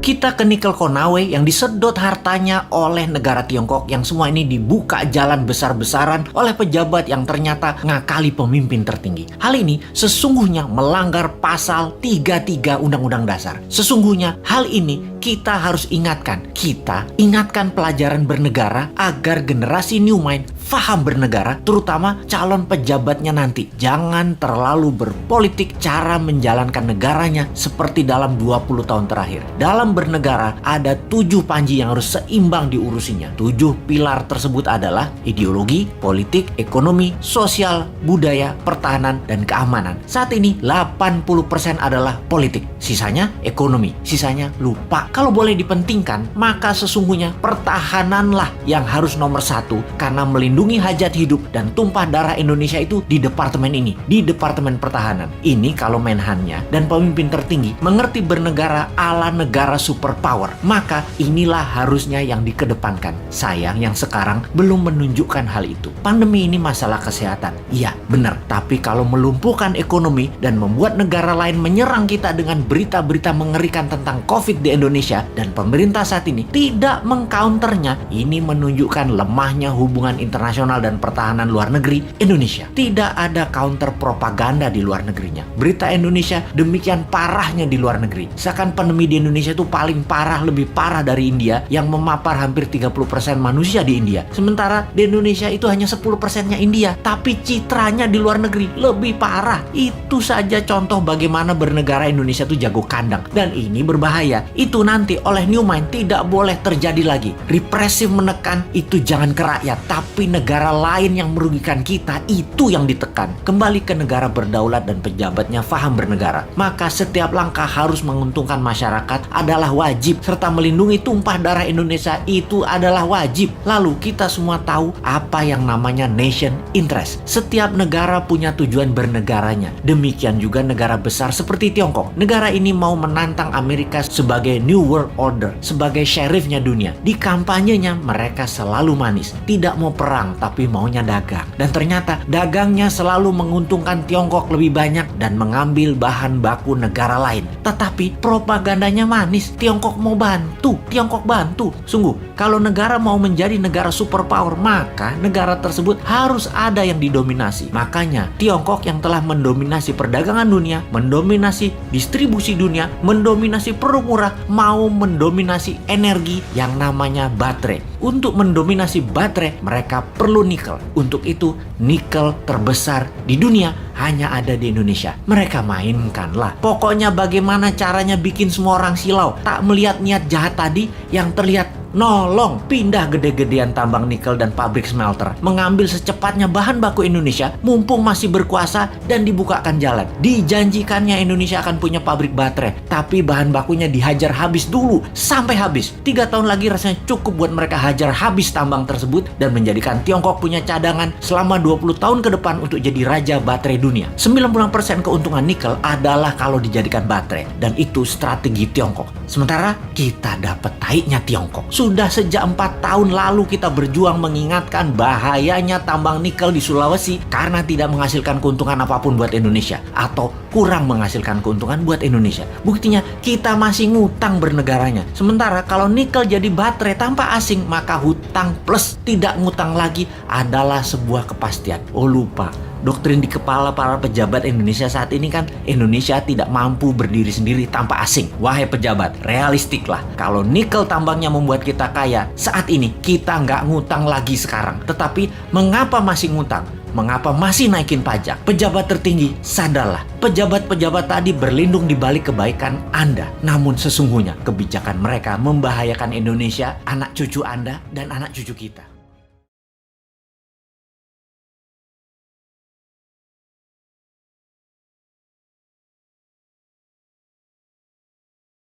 Kita ke nikel Konawe yang disedot hartanya oleh negara Tiongkok, yang semua ini dibuka jalan besar-besaran oleh pejabat yang ternyata ngakali pemimpin tertinggi. Hal ini sesungguhnya melanggar pasal 33 Undang-Undang Dasar. Sesungguhnya hal ini kita harus ingatkan. Kita ingatkan pelajaran bernegara agar generasi new mind faham bernegara, terutama calon pejabatnya nanti. Jangan terlalu berpolitik cara menjalankan negaranya seperti dalam 20 tahun terakhir. Dalam bernegara ada 7 panji yang harus seimbang diurusinya. 7 pilar tersebut adalah ideologi, politik, ekonomi, sosial, budaya, pertahanan, dan keamanan. Saat ini 80% adalah politik, sisanya ekonomi, sisanya lupa. Kalau boleh dipentingkan, maka sesungguhnya pertahananlah yang harus nomor 1, karena melindungi hajat hidup dan tumpah darah Indonesia itu di departemen ini, di Departemen Pertahanan. Ini kalau Menhannya dan pemimpin tertinggi mengerti bernegara ala negara superpower, maka inilah harusnya yang dikedepankan. Sayang yang sekarang belum menunjukkan hal itu. Pandemi ini masalah kesehatan, iya benar, tapi kalau melumpuhkan ekonomi dan membuat negara lain menyerang kita dengan berita-berita mengerikan tentang COVID di Indonesia, dan pemerintah saat ini tidak mengcounternya, ini menunjukkan lemahnya hubungan internasional dan pertahanan luar negeri Indonesia. Tidak ada counter propaganda di luar negerinya. Berita Indonesia demikian parahnya di luar negeri. Seakan pandemi di Indonesia itu paling parah, lebih parah dari India yang memapar hampir 30% manusia di India. Sementara di Indonesia itu hanya 10%-nya India, tapi citranya di luar negeri lebih parah. Itu saja contoh bagaimana bernegara Indonesia itu jago kandang, dan ini berbahaya. Itu nanti oleh New Mind tidak boleh terjadi lagi. Represif menekan itu jangan ke rakyat, tapi negara lain yang merugikan kita itu yang ditekan. Kembali ke negara berdaulat dan pejabatnya faham bernegara, maka setiap langkah harus menguntungkan masyarakat adalah wajib, serta melindungi tumpah darah Indonesia itu adalah wajib. Lalu kita semua tahu apa yang namanya nation interest. Setiap negara punya tujuan bernegaranya. Demikian juga negara besar seperti Tiongkok. Negara ini mau menantang Amerika sebagai New World Order, sebagai sheriffnya dunia. Di kampanyenya mereka selalu manis, tidak mau perang tapi maunya dagang. Dan ternyata dagangnya selalu menguntungkan Tiongkok lebih banyak dan mengambil bahan baku negara lain. Tetapi propagandanya manis, Tiongkok mau bantu, Tiongkok bantu. Sungguh, kalau negara mau menjadi negara superpower, maka negara tersebut harus ada yang didominasi. Makanya Tiongkok yang telah mendominasi perdagangan dunia, mendominasi distribusi dunia, mendominasi produk murah, mau mendominasi energi yang namanya baterai. Untuk mendominasi baterai, mereka perlu nikel. Untuk itu, nikel terbesar di dunia hanya ada di Indonesia. Mereka mainkanlah. Pokoknya bagaimana caranya bikin semua orang silau, tak melihat niat jahat tadi, yang terlihat nolong pindah gede-gedean tambang nikel dan pabrik smelter, mengambil secepatnya bahan baku Indonesia mumpung masih berkuasa dan dibukakan jalan. Dijanjikannya Indonesia akan punya pabrik baterai, tapi bahan bakunya dihajar habis dulu sampai habis. 3 tahun lagi rasanya cukup buat mereka hajar habis tambang tersebut dan menjadikan Tiongkok punya cadangan selama 20 tahun ke depan untuk jadi raja baterai dunia. 90% keuntungan nikel adalah kalau dijadikan baterai, dan itu strategi Tiongkok. Sementara kita dapat taiknya Tiongkok. Sudah sejak 4 tahun lalu kita berjuang mengingatkan bahayanya tambang nikel di Sulawesi karena tidak menghasilkan keuntungan apapun buat Indonesia, atau kurang menghasilkan keuntungan buat Indonesia. Buktinya kita masih ngutang bernegaranya. Sementara kalau nikel jadi baterai tanpa asing, maka hutang plus tidak ngutang lagi adalah sebuah kepastian. Oh lupa, doktrin di kepala para pejabat Indonesia saat ini kan, Indonesia tidak mampu berdiri sendiri tanpa asing. Wahai pejabat, realistiklah. Kalau nikel tambangnya membuat kita kaya, saat ini kita nggak ngutang lagi sekarang. Tetapi mengapa masih ngutang? Mengapa masih naikin pajak? Pejabat tertinggi, sadarlah. Pejabat-pejabat tadi berlindung di balik kebaikan Anda. Namun sesungguhnya kebijakan mereka membahayakan Indonesia, anak cucu Anda, dan anak cucu kita.